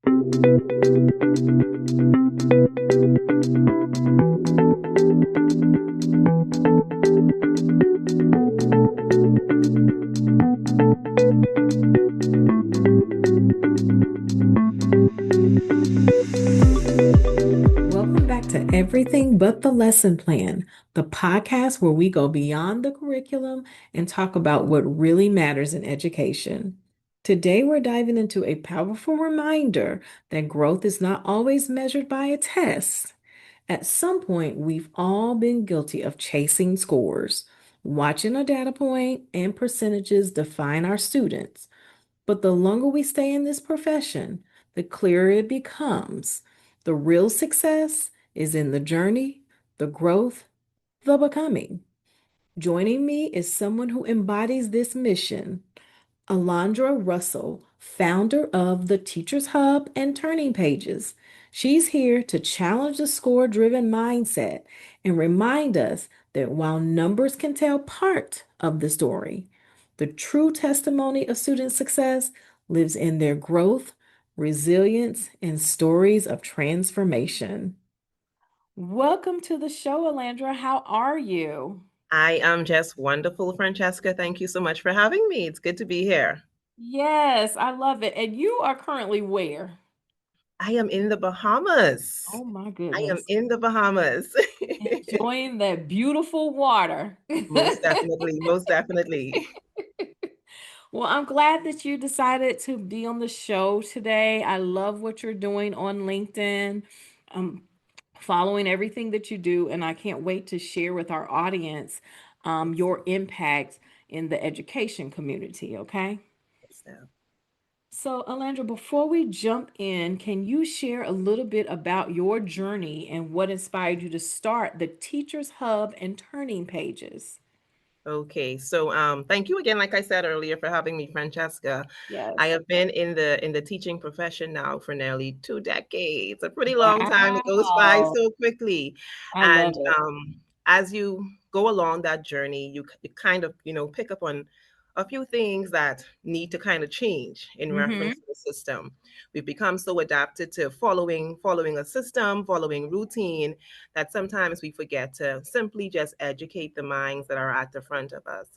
Welcome back to Everything But the Lesson Plan, the podcast where we go beyond the curriculum and talk about what really matters in education. Today, we're diving into a powerful reminder that growth is not always measured by a test. At some point, we've all been guilty of chasing scores, watching a data point and percentages define our students. But the longer we stay in this profession, the clearer it becomes. The real success is in the journey, the growth, the becoming. Joining me is someone who embodies this mission. Allandra Russell, founder of the Teachers Hub and Turning Pages. She's here to challenge the score driven mindset and remind us that while numbers can tell part of the story, the true testimony of student success lives in their growth, resilience, and stories of transformation. Welcome to the show, Allandra. How are you? I am just wonderful, Franchesca. Thank you so much for having me. It's good to be here. Yes, I love it. And you are currently where? I am in the Bahamas. Oh my I am goodness. in the Bahamas. Enjoying that beautiful water. Most definitely, most definitely. Well, I'm glad that you decided to be on the show today. I love what you're doing on LinkedIn. I'm following everything that you do, and I can't wait to share with our audience your impact in the education community, okay? So, So, Alandra, before we jump in, can you share a little bit about your journey and what inspired you to start the Teachers Hub and Turning Pages? okay, so thank you again, like I said earlier, for having me, Francesca. I Yes. have been in the teaching profession now for nearly 2 decades, a pretty long time. It goes by Wow. so quickly. I love And it. as you go along that journey, you kind of, pick up on a few things that need to kind of change in Mm-hmm. reference to the system. We've become so adapted to following a system, following routine, that sometimes we forget to simply just educate the minds that are at the front of us.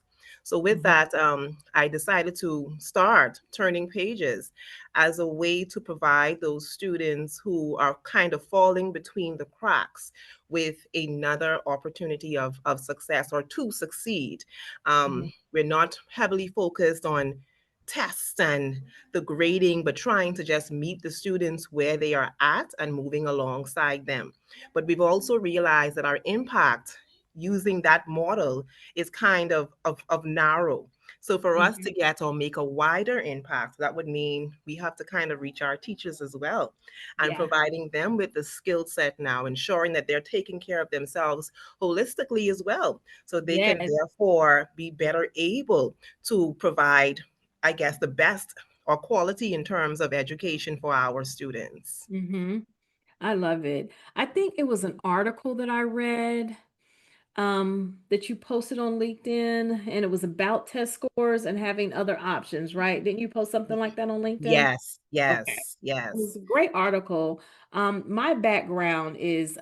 So, with Mm-hmm. that, I decided to start Turning Pages as a way to provide those students who are kind of falling between the cracks with another opportunity of success or to succeed. We're not heavily focused on tests and the grading, but trying to just meet the students where they are at and moving alongside them. But we've also realized that our impact using that model is kind of narrow. So for us Mm-hmm. to get or make a wider impact, that would mean we have to kind of reach our teachers as well and Yeah. providing them with the skill set now, ensuring that they're taking care of themselves holistically as well. So they can Yes. therefore be better able to provide, I guess, the best or quality in terms of education for our students. Mm-hmm. I love it. I think it was an article that I read that you posted on LinkedIn, and it was about test scores and having other options, right? Didn't you post something like that on LinkedIn? Yes, Okay. yes, It was yes. a great article. My background is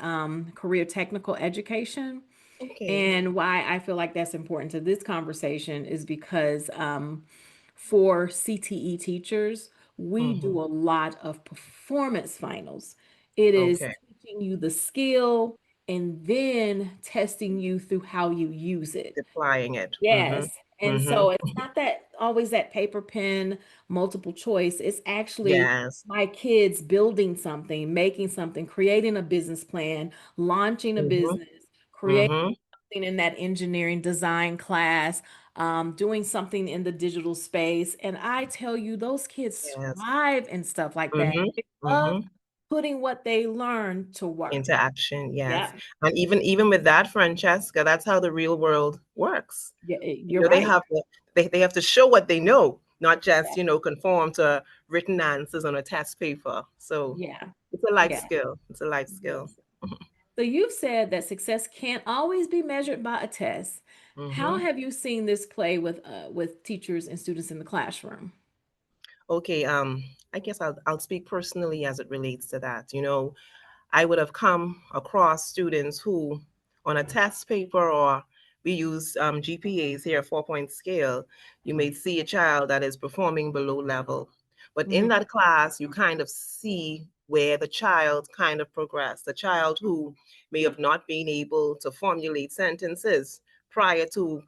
career technical education. Okay. And why I feel like that's important to this conversation is because for CTE teachers, we Hmm. do a lot of performance finals. It is Okay. teaching you the skill and then testing you through how you use it. Applying it. Hmm. Yes. And Hmm. so it's not that always that paper pen multiple choice. It's actually Yes. my kids building something, making something, creating a business plan, launching a Hmm. business, creating Hmm. something in that engineering design class, doing something in the digital space. And I tell you, those kids Yes. thrive and stuff like that. Hmm. They love Hmm. putting what they learn to work. Into action. Yes. Yeah. And even with that, Francesca, that's how the real world works. Yeah, You you're know, they right. have to they have to show what they know, not just, Yeah. conform to written answers on a test paper. So Yeah. it's a life Yeah. skill. It's a life skill. Yes. So you've said that success can't always be measured by a test. How Hmm. have you seen this play with teachers and students in the classroom? Okay. I guess I'll speak personally as it relates to that. I would have come across students who, on a test paper, or we use GPAs here, 4 point scale, you may see a child that is performing below level. But in Mhm. that class, you kind of see where the child kind of progressed. The child who may have not been able to formulate sentences prior to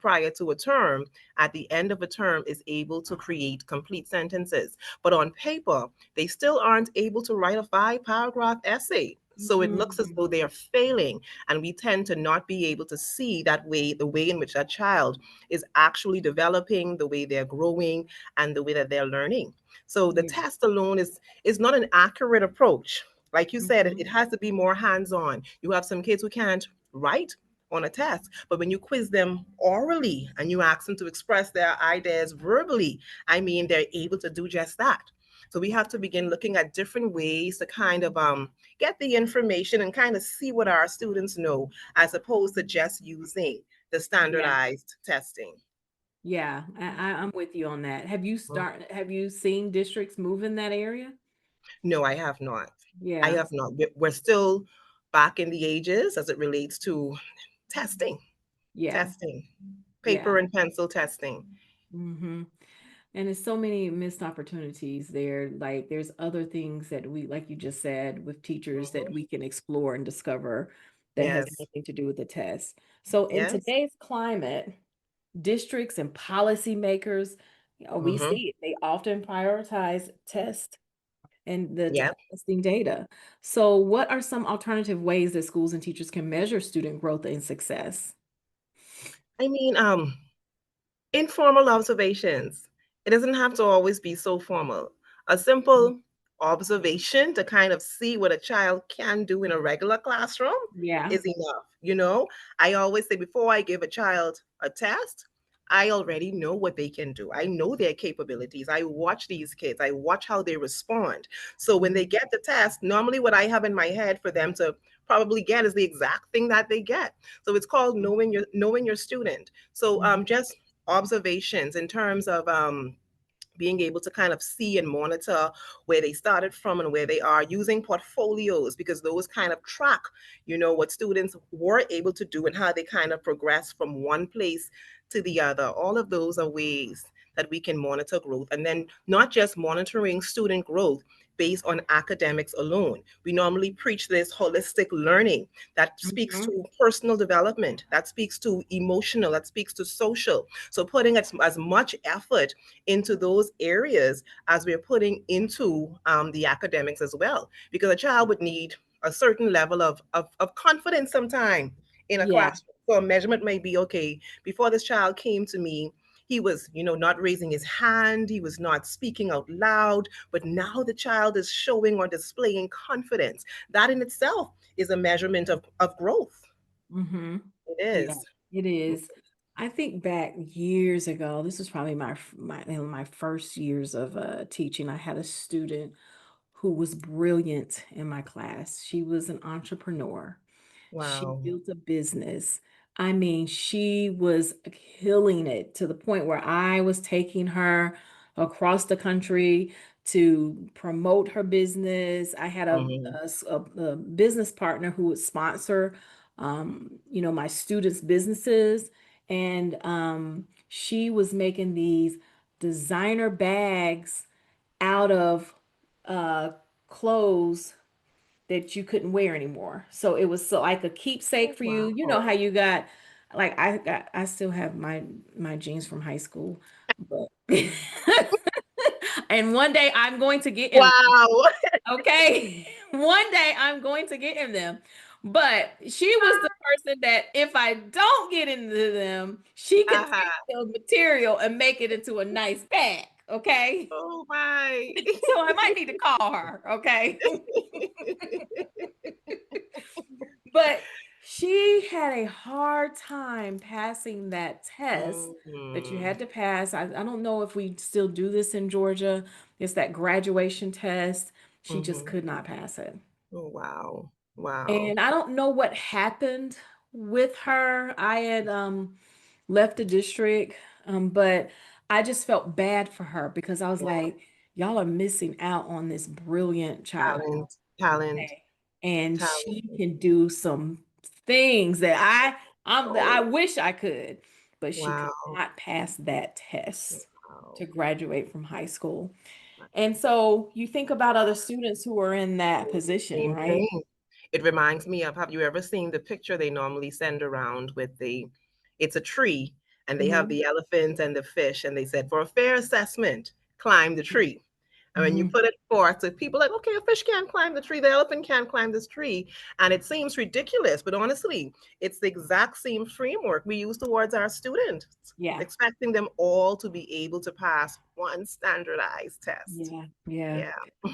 a term, at the end of a term is able to create complete sentences. But on paper, they still aren't able to write a 5 paragraph essay. So it looks as Mhm. though they are failing. And we tend to not be able to see the way in which that child is actually developing, the way they're growing, and the way that they're learning. So the Yeah. test alone is not an accurate approach. Like you said, it Mhm. has to be more hands-on. You have some kids who can't write on a test, but when you quiz them orally and you ask them to express their ideas verbally, I mean, they're able to do just that. So we have to begin looking at different ways to kind of get the information and kind of see what our students know, as opposed to just using the Yeah. standardized testing. Yeah. I'm with you on that. Have you seen districts move in that area? No, I have not. I Yeah. have not. We're still back in the ages as it relates to testing, Yeah. testing, paper Yeah. and pencil testing. hmm And there's so many missed opportunities there. Like there's other things that we, like you just said, with teachers that Mhm. we can explore and discover that has Yes, nothing to do with the test. So in yes. today's climate, districts and policymakers, we Mm-hmm. see it. They often prioritize test and the Yeah. testing data. So what are some alternative ways that schools and teachers can measure student growth and success? I mean, informal observations. It doesn't have to always be so formal. A simple observation to kind of see what a child can do in a regular classroom Yeah. is enough. I always say before I give a child a test, I already know what they can do. I know their capabilities. I watch these kids. I watch how they respond. So when they Mhm. get the test, normally what I have in my head for them to probably get is the exact thing that they get. So it's called knowing your student. So Mhm. just observations in terms of being able to kind of see and monitor where they started from and where they are, using portfolios, because those kind of track what students were able to do and how they kind of progress from one place to the other. All of those are ways that we can monitor growth, and then not just monitoring student growth based on academics alone. We normally preach this holistic learning that speaks Mhm. to personal development, that speaks to emotional, that speaks to social. So putting as much effort into those areas as we're putting into the academics as well, because a child would need a certain level of confidence sometime in a Yeah. classroom. So a measurement may be, okay, before this child came to me, he was not raising his hand, he was not speaking out loud, but now the child is showing or displaying confidence. That in itself is a measurement of growth. hmm It Yeah, is. it is. I think back years ago, this was probably my first years of teaching. I had a student who was brilliant in my class. She was an entrepreneur. She Wow. built a business. I mean, she was killing it to the point where I was taking her across the country to promote her business. I had Mhm. a business partner who would sponsor, my students' businesses. And she was making these designer bags out of uh, clothes that you couldn't wear anymore. So it was so like a keepsake Oh, for you. You know how wow. you got like I still have my jeans from high school, but and one day I'm going to get him, Wow. okay? One day I'm going to get him them. But she was the person that if I don't get into them, she could take Uh-huh. the material and make it into a nice bag, okay? Oh my. So I might need to call her, okay? But she had a hard time passing that test that you Mhm. had to pass. I don't know if we still do this in Georgia. It's that graduation test. She just Mhm. could not pass it. Oh, wow. Wow. And I don't know what happened with her. I had left the district, but I just felt bad for her because I was like, y'all are missing out on this brilliant child. Talent, talent, Okay. And talent. she can do some things that I Oh, wish I could, but she could wow. not pass that test to Wow. graduate from high school. And so you think about other students who are in that position, Same right? thing. It reminds me of, have you ever seen the picture they normally send around with it's a tree and they have Hmm. the elephant and the fish and they said, for a fair assessment, climb the tree. And when you Hmm. put it forth to people like, okay, a fish can't climb the tree, the elephant can't climb this tree. And it seems ridiculous, but honestly, it's the exact same framework we use towards our students, Yeah, expecting them all to be able to pass one standardized test. yeah, yeah. Yeah.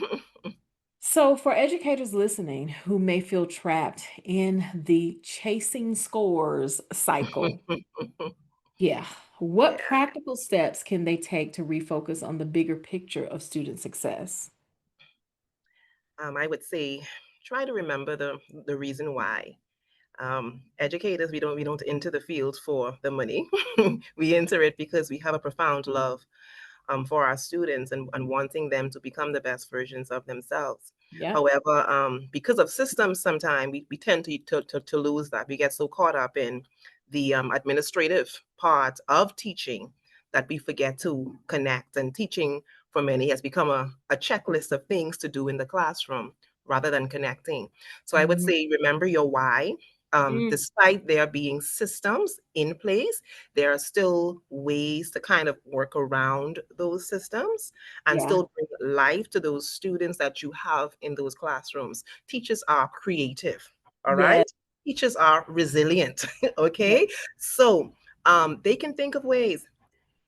So, for educators listening who may feel trapped in the chasing scores cycle, yeah, what Yeah. practical steps can they take to refocus on the bigger picture of student success? I would say try to remember the reason why. Educators, we don't enter the field for the money. We enter it because we have a profound love for our students and wanting them to become the best versions of themselves. Yep. However, because of systems, sometimes we tend to lose that. We get so caught up in the administrative part of teaching that we forget to connect. And teaching for many has become a checklist of things to do in the classroom rather than connecting. So I would Mhm. say remember your why. Mm, Despite there being systems in place, there are still ways to kind of work around those systems and yeah. still bring life to those students that you have in those classrooms. Teachers are creative, all Yeah. right? Teachers are resilient, Yeah. okay? So they can think of ways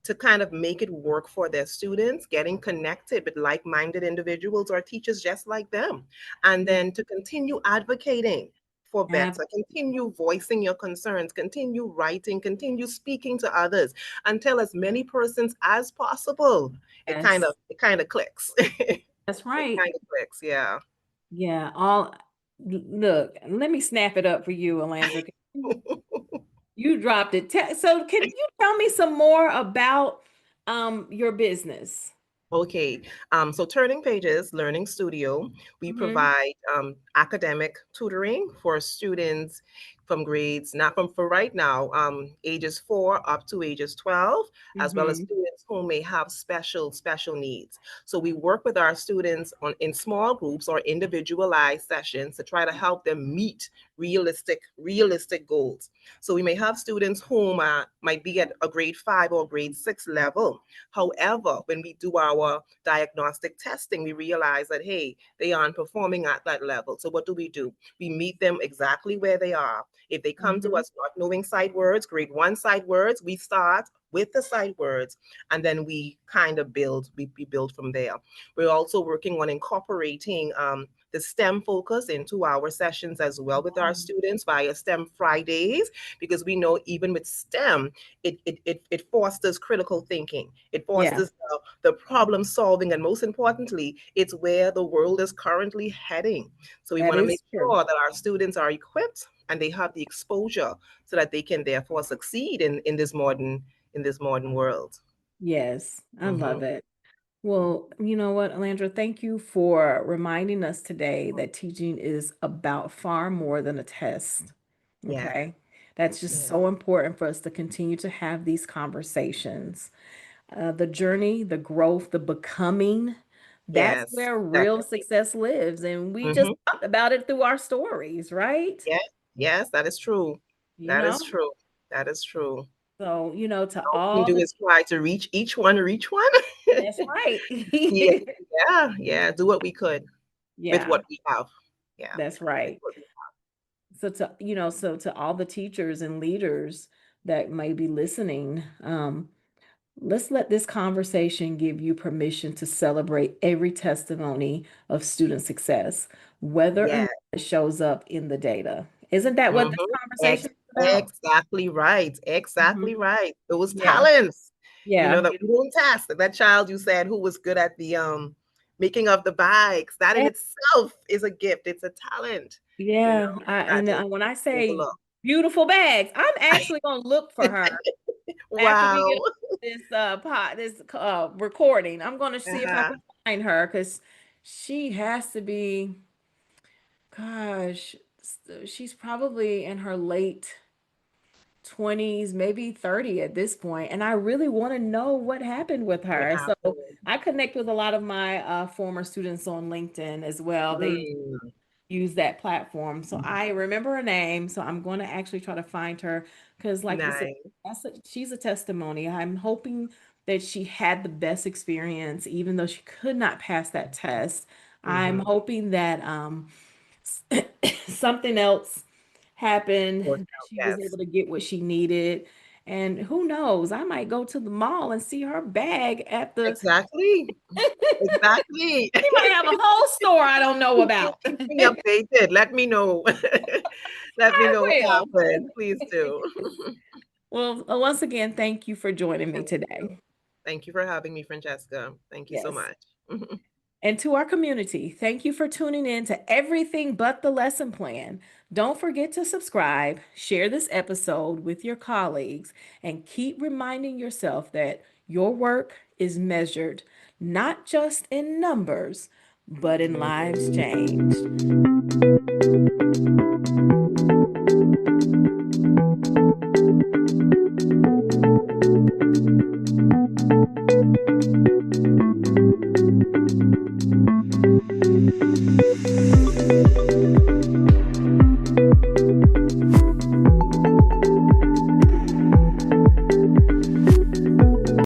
to kind of make it work for their students, getting connected with like minded individuals or teachers just like them, and Yeah. then to continue advocating for Ab- better, continue voicing your concerns, continue writing, continue speaking to others until as many persons as possible. Yes. It kind of clicks. It That's right. kind of clicks, yeah. Yeah. Look, let me snap it up for you, Alandra. You dropped it. So can you tell me some more about your business? Okay, so Turning Pages Learning Studio, we Hmm. provide academic tutoring for students from grades, not from for right now, ages 4 up to ages 12, as well as Hmm. students who may have special needs. So we work with our students in small groups or individualized sessions to try to help them meet realistic goals. So we may have students whom might be at a grade 5 or grade 6 level. However, when we do our diagnostic testing, we realize that, hey, they aren't performing at that level. So what do? We meet them exactly where they are. If they come to Hmm. us not knowing sight words, grade 1 sight words, we start with the sight words and then we kind of we build from there. We're also working on incorporating the STEM focus into our sessions as well with our students via STEM Fridays, because we know even with STEM, it fosters critical thinking. It Yeah, fosters the problem solving, and most importantly, it's where the world is currently heading. So we that want to make is true. sure that our students are equipped and they have the exposure so that they can therefore succeed in this modern world. Yes, I love Hmm. it. Well, you know what, Alandra, thank you for reminding us today that teaching is about far more than a test. Yeah, Okay. That's just yeah, so important for us to continue to have these conversations. The journey, the growth, the becoming, that's yes, where real definitely. success lives. And we just Hmm. talked about it through our stories, right? Yeah, yes, that is true. You That know? is true. That is true. So, to All we can all do the, is try to reach one. that's right. Yeah, yeah. Do what we could with Yeah, what we have. Yeah, that's with right. what we So to all the teachers and leaders that may be listening, let's let this conversation give you permission to celebrate every testimony of student success, whether or have. not it shows up in the data. Isn't that what this Mhm. conversation is about? Exactly right. Exactly Mhm. right. Those Yeah. talents, Yeah. that we don't test. That child you said who was good at the making of the bikes, that in Yeah. itself is a gift. It's a talent, Yeah. that is When I say overlooked. beautiful bags, I'm actually going to look for her after we Wow. get this recording. I'm going to see if I Uh-huh. can. find her because she has to be, gosh, she's probably in her late 20s, maybe 30 at this point, and I really want to know what happened with What her. So happened? I connect with a lot of my former students on LinkedIn as well. They Mm, use that platform. So I remember her name. So I'm going to actually try to find her because, like you said, nice. she's a testimony. I'm hoping that she had the best experience, even though she could not pass that test. I'm Mm-hmm. hoping that something else happened, Worked that out, she was yes. able to get what she needed. And who knows, I might go to the mall and see her bag at the, Exactly. Exactly. she might have a whole store I don't know about. Keep me updated. Let me know. Let me I know what will. happened. Please do. Well, once again, thank you for joining me Thank you. today. Thank you for having me, Francesca. Thank you so Yes. much. And to our community, thank you for tuning in to Everything But the Lesson Plan. Don't forget to subscribe, share this episode with your colleagues, and keep reminding yourself that your work is measured not just in numbers, but in lives changed.